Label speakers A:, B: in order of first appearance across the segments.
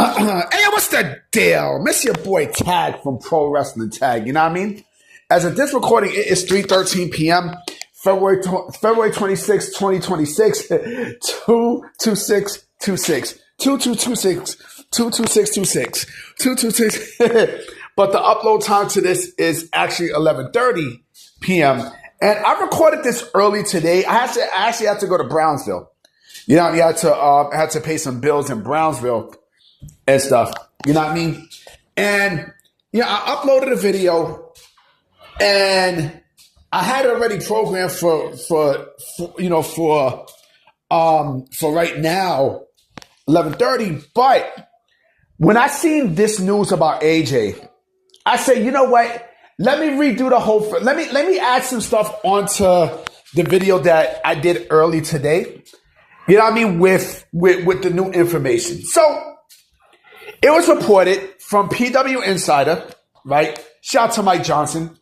A: Hey, what's the deal? Miss your boy Tag from Pro Wrestling Tag. You know what I mean? As of this recording, it is 3:13 p.m. February 26, 2026, 22626. 2226 22626 226. But the upload time to this is actually 11:30 p.m. And I recorded this early today. I actually had to go to Brownsville. You know, I had to pay some bills in Brownsville and stuff. You know what I mean? And yeah, I uploaded a video, and I had it already programmed for right now, 11:30. But when I seen this news about AJ, I said, you know what? Let me redo the whole. Let me add some stuff onto the video that I did early today. You know what I mean? With the new information. So it was reported from PW Insider, right? Shout out to Mike Johnson,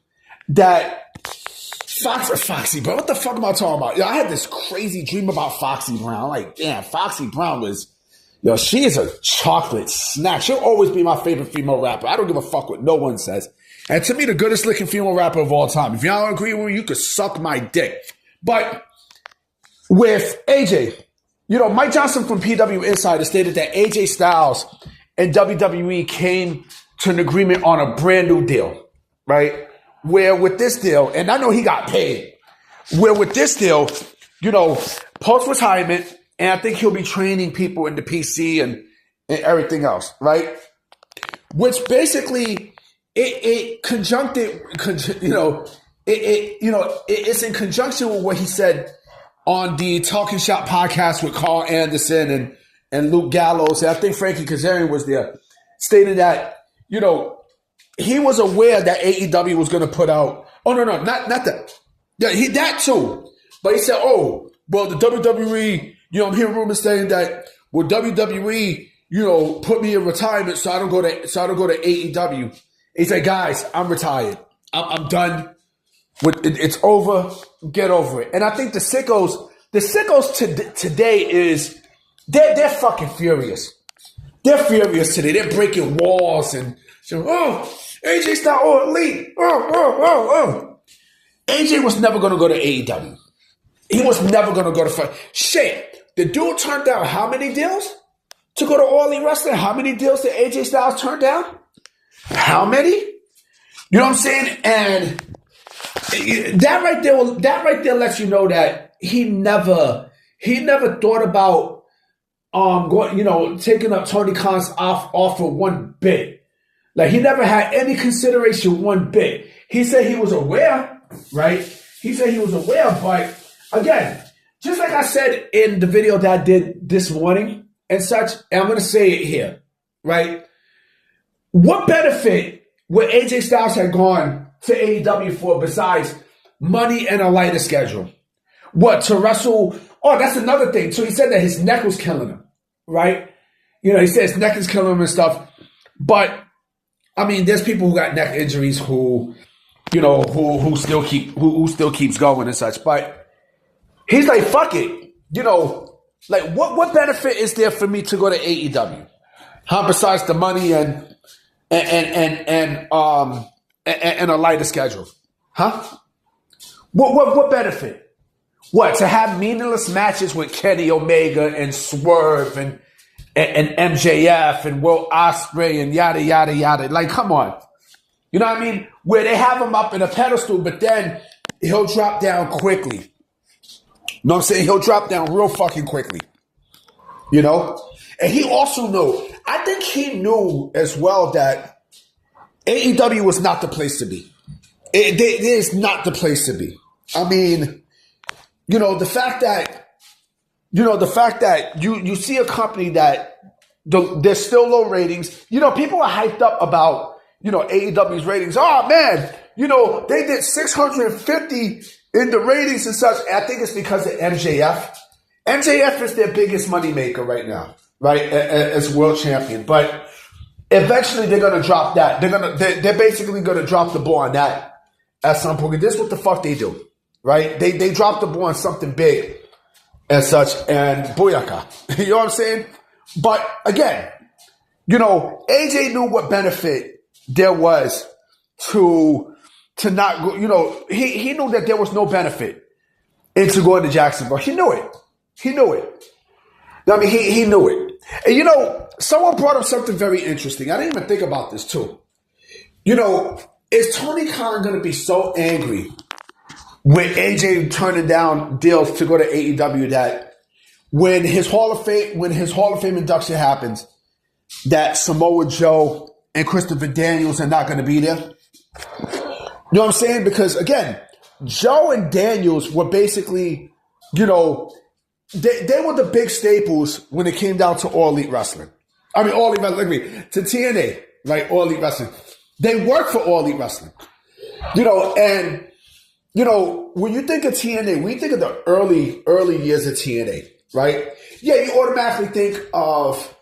A: that Foxy Brown. What the fuck am I talking about? Yo, I had this crazy dream about Foxy Brown. Like, damn, Foxy Brown she is a chocolate snack. She'll always be my favorite female rapper. I don't give a fuck what no one says. And to me, the goodest looking female rapper of all time. If y'all don't agree with me, you could suck my dick. But with AJ, Mike Johnson from PW Insider stated that AJ Styles and WWE came to an agreement on a brand new deal, right? Where with this deal, and I know he got paid, where with this deal, post-retirement, and I think he'll be training people in the PC and everything else, right? Which basically, it's in conjunction with what he said on the Talking Shop podcast with Carl Anderson and Luke Gallows. And I think Frankie Kazarian was there, stating that, he was aware that AEW was going to put out, not that. Yeah, that too. But he said, the WWE, I'm hearing rumors saying that, WWE, put me in retirement so I don't go to AEW. He said, guys, I'm retired. I'm done. It's over. Get over it. And I think the sickos today is, they're fucking furious. They're furious today. They're breaking walls and AJ Styles, elite. AJ was never going to go to AEW. He was never going to go to fight. Shit. The dude turned down how many deals to go to All Elite Wrestling? How many deals did AJ Styles turn down? How many? You know what I'm saying? And that right there lets you know that he never thought about taking up Tony Khan's offer one bit. Like, he never had any consideration one bit. He said he was aware, right? He said he was aware, but again, just like I said in the video that I did this morning and such, and I'm going to say it here, right? What benefit would AJ Styles have gone to AEW for besides money and a lighter schedule? What, to wrestle? Oh, that's another thing. So he said that his neck was killing him, right? He said his neck is killing him and stuff. But, I mean, there's people who got neck injuries who still keeps going and such. But he's like, fuck it. What benefit is there for me to go to AEW? Besides the money and a lighter schedule. What benefit? What, to have meaningless matches with Kenny Omega and Swerve and MJF and Will Ospreay and yada, yada, yada. Like, come on. You know what I mean? Where they have him up in a pedestal, but then he'll drop down quickly. You know what I'm saying? He'll drop down real fucking quickly. And he also knew, I think he knew as well that AEW was not the place to be. It is not the place to be. I mean, the fact that you see a company that there's still low ratings. People are hyped up about, AEW's ratings. Oh man, they did 650 in the ratings and such. I think it's because of MJF. MJF is their biggest moneymaker right now, right? As world champion. But eventually they're gonna drop that. They're basically gonna drop the ball on that at some point. This is what the fuck they do, right? They drop the ball on something big and such, and booyaka. You know what I'm saying? But again, AJ knew what benefit there was to not go. He knew that there was no benefit into going to Jacksonville. He knew it. He knew it. He knew it. And someone brought up something very interesting. I didn't even think about this too. Is Tony Khan going to be so angry with AJ turning down deals to go to AEW that when his Hall of Fame induction happens, that Samoa Joe and Christopher Daniels are not going to be there? You know what I'm saying? Because again, Joe and Daniels were basically, they were the big staples when it came down to All Elite Wrestling. To TNA, right? All Elite Wrestling. They work for All Elite Wrestling. And when you think of TNA, when you think of the early years of TNA, right? Yeah, you automatically think of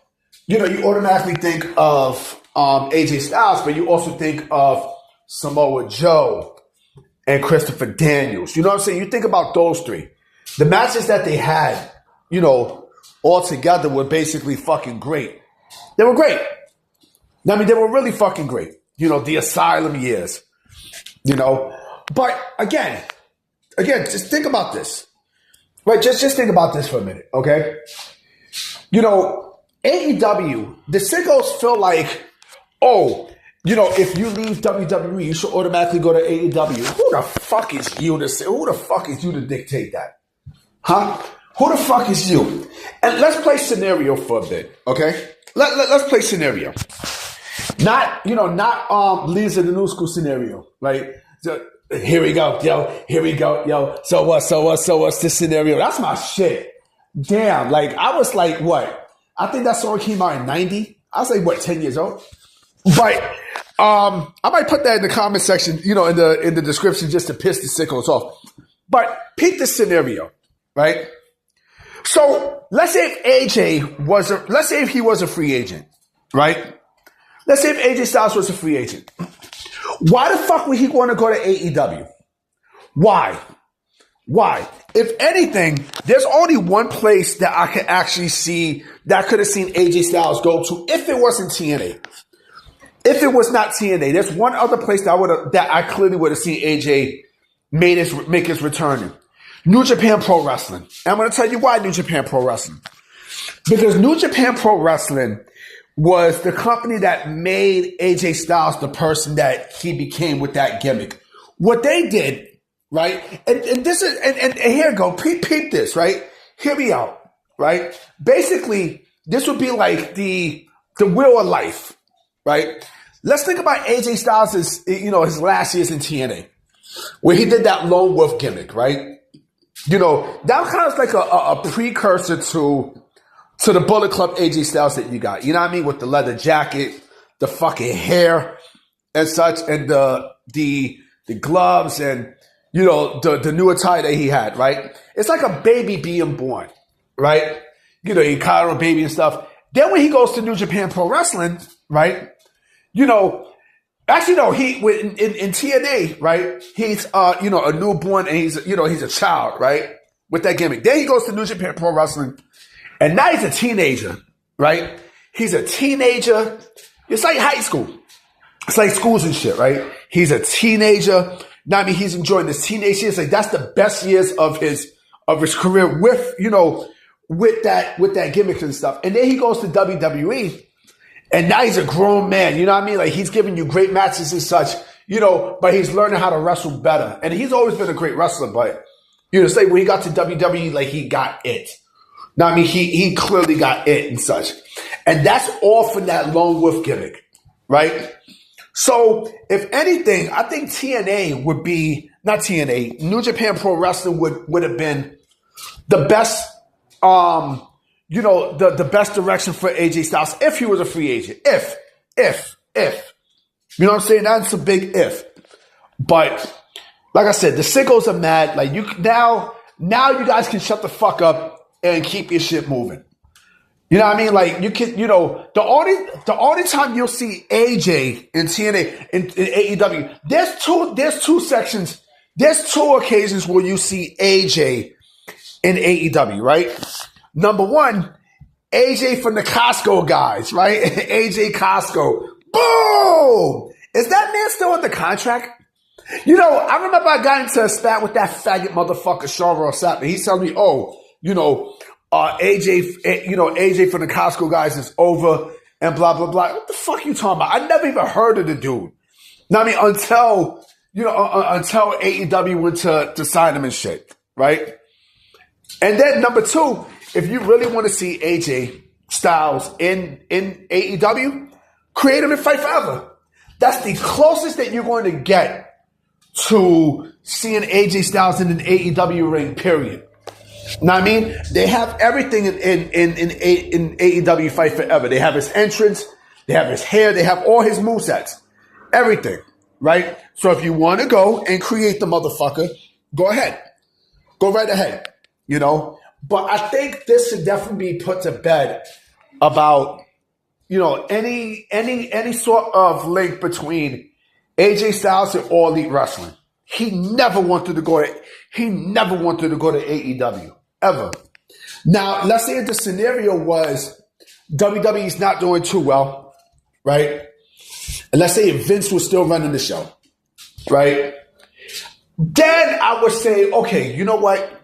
A: AJ Styles, but you also think of Samoa Joe and Christopher Daniels. You know what I'm saying? You think about those three. The matches that they had, all together were basically fucking great. They were great. They were really fucking great. The Asylum years. But again, just think about this. Right? Just think about this for a minute, okay? AEW, the sickos feel like, if you leave WWE, you should automatically go to AEW. Who the fuck is you to dictate that? Huh? Who the fuck is you? And let's play scenario for a bit, okay? Let's play scenario. Not Lisa the New School scenario, right? So, here we go, yo. So what's this scenario? That's my shit. Damn, I was like, what? I think that song came out in 90. I was like, 10 years old? But I might put that in the comment section, in the description just to piss the sickos off. But peep this scenario, right? So let's say if he was a free agent, right? Let's say if AJ Styles was a free agent. Why the fuck would he want to go to AEW? Why? If anything, there's only one place that I can actually see that I could have seen AJ Styles go to if it wasn't TNA. If it was not TNA, there's one other place that I clearly would have seen AJ make his return in. New Japan Pro Wrestling. And I'm going to tell you why New Japan Pro Wrestling. Because New Japan Pro Wrestling was the company that made AJ Styles the person that he became with that gimmick. What they did, right? And this is and here you go. Peep this, right? Hear me out, right? Basically, this would be like the Wheel of Life, right? Let's think about AJ Styles' his last years in TNA, where he did that lone wolf gimmick, right? That kind of like a precursor to the Bullet Club AJ Styles that you got. You know what I mean? With the leather jacket, the fucking hair and such, and the gloves and, the new attire that he had, right? It's like a baby being born, right? He caught a baby and stuff. Then when he goes to New Japan Pro Wrestling, right? Actually, no, in TNA, right? He's, a newborn and he's a child, right? With that gimmick. Then he goes to New Japan Pro Wrestling. And now he's a teenager, right? He's a teenager. It's like high school. It's like schools and shit, right? He's a teenager. Now, he's enjoying his teenage years. Like, that's the best years of his career with that gimmick and stuff. And then he goes to WWE, and now he's a grown man. You know what I mean? Like, he's giving you great matches and such, but he's learning how to wrestle better. And he's always been a great wrestler, but, say when he got to WWE, like, he got it. Now, he clearly got it and such. And that's all from that lone wolf gimmick, right? So, if anything, I think New Japan Pro Wrestling would have been the best, the best direction for AJ Styles if he was a free agent. If. You know what I'm saying? That's a big if. But, like I said, the sickos are mad. Like, now you guys can shut the fuck up and keep your shit moving. You know what I mean? Like, you can, the only time you'll see AJ in TNA, in AEW, there's two sections, there's two occasions where you see AJ in AEW, right? Number one, AJ from the Costco guys, right? AJ Costco. Boom! Is that man still under contract? You know, I remember I got into a spat with that faggot motherfucker, Sean Rossap, and he's telling me, AJ from the Costco guys is over and blah, blah, blah. What the fuck you talking about? I never even heard of the dude. I mean, until AEW went to sign him and shit, right? And then number two, if you really want to see AJ Styles in AEW, create him and fight forever. That's the closest that you're going to get to seeing AJ Styles in an AEW ring, period. You know what I mean? They have everything in AEW Fight Forever. They have his entrance, they have his hair, they have all his movesets. Everything, right? So if you want to go and create the motherfucker, go ahead. Go right ahead, you know? But I think this should definitely be put to bed about, any sort of link between AJ Styles and All Elite Wrestling. He never wanted to go to AEW, ever. Now, let's say if the scenario was WWE's not doing too well, right? And let's say if Vince was still running the show, right? Then I would say, okay, you know what?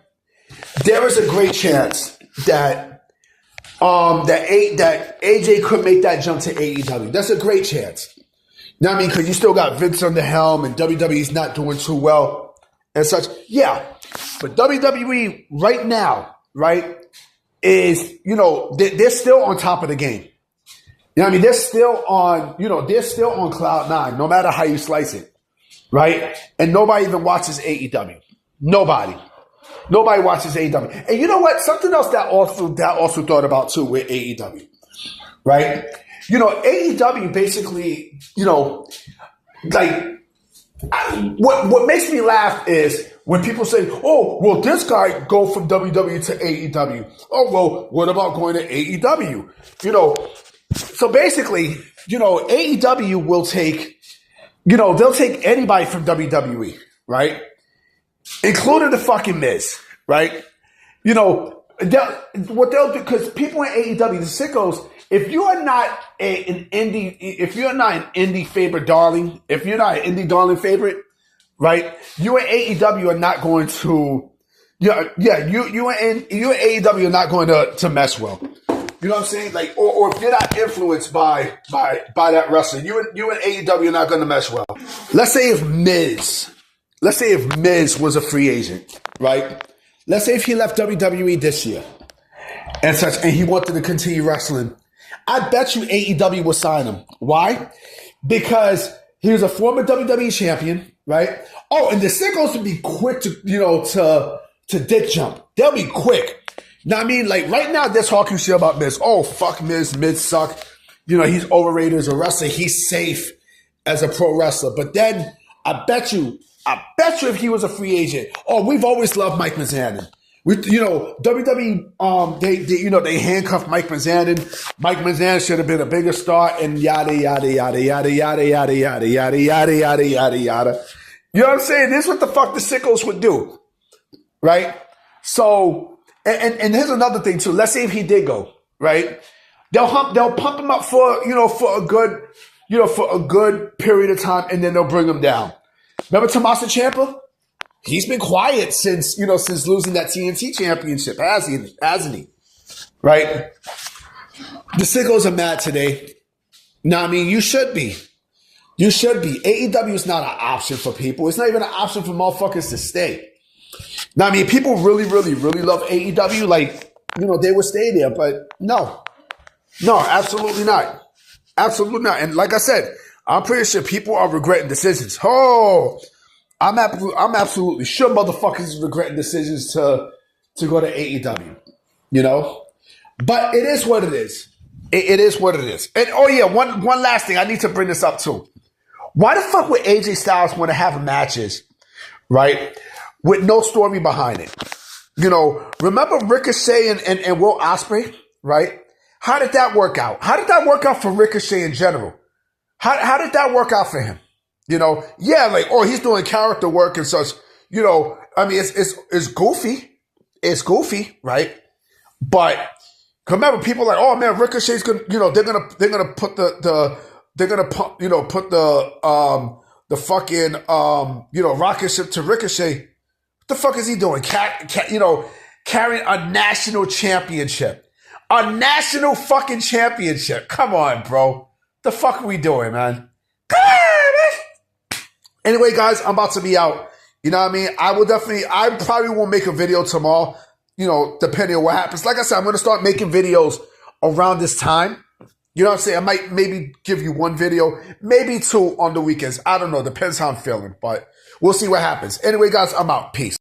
A: There is a great chance that AJ could make that jump to AEW. That's a great chance. You know what I mean? Because you still got Vince on the helm and WWE's not doing too well and such. Yeah. But WWE right now, right, is, they're still on top of the game. You know what I mean? They're still on cloud nine, no matter how you slice it, right? And nobody even watches AEW. Nobody watches AEW. And you know what? Something else that also thought about too with AEW, right? AEW basically, what makes me laugh is when people say, oh, well, this guy go from WWE to AEW. Oh, well, what about going to AEW? So basically, AEW will take, they'll take anybody from WWE, right? Including the fucking Miz, right? What they'll do, because people in AEW, the sickos, if you are not an indie favorite darling, if you're not an indie darling favorite, right? You and AEW are not going to, you and AEW are not going to mesh well. You know what I'm saying? Like, or if you're not influenced by that wrestler, you and AEW are not going to mesh well. Let's say if Miz was a free agent, right? Let's say if he left WWE this year and such, and he wanted to continue wrestling, I bet you AEW will sign him. Why? Because he was a former WWE champion, right? Oh, and the sickos would be quick to dick jump. They'll be quick. Now, I mean, like right now, they're talking shit about Miz. Oh, fuck Miz. Miz suck. He's overrated as a wrestler. He's safe as a pro wrestler. But then I bet you if he was a free agent, oh, we've always loved Mike Mizanin. WWE, they handcuffed Mike Mizanin. Mike Mizanin should have been a bigger star and yada, yada, yada, yada, yada, yada, yada, yada, yada, yada, yada, yada. You know what I'm saying? This is what the fuck the sickos would do, right? So, and here's another thing too. Let's say if he did go, right? They'll pump him up for a good period of time, and then they'll bring him down. Remember Tommaso Ciampa? He's been quiet since losing that TNT championship, hasn't he? Right? The sickos are mad today. No, I mean, you should be. You should be. AEW is not an option for people. It's not even an option for motherfuckers to stay. Now, I mean, people really, really, really love AEW. Like, they would stay there, but no, absolutely not. Absolutely not. And like I said, I'm pretty sure people are regretting decisions. Oh, I'm absolutely sure motherfuckers is regretting decisions to go to AEW, But it is what it is. It is what it is. And oh yeah, one last thing. I need to bring this up too. Why the fuck would AJ Styles want to have matches, right, with no story behind it? Remember Ricochet and Will Ospreay, right? How did that work out? How did that work out for Ricochet in general? How did that work out for him? Yeah, like, oh, he's doing character work and such. I mean, it's goofy. It's goofy, right? But, Cause remember, people are like, oh man, Ricochet's gonna, they're gonna put the fucking rocket ship to Ricochet. What the fuck is he doing? Carrying a national championship, a national fucking championship. Come on, bro. The fuck are we doing, man? Come on, man. Anyway, guys, I'm about to be out. You know what I mean? I probably won't make a video tomorrow, depending on what happens. Like I said, I'm going to start making videos around this time. You know what I'm saying? I might maybe give you one video, maybe two on the weekends. I don't know. Depends how I'm feeling, but we'll see what happens. Anyway, guys, I'm out. Peace.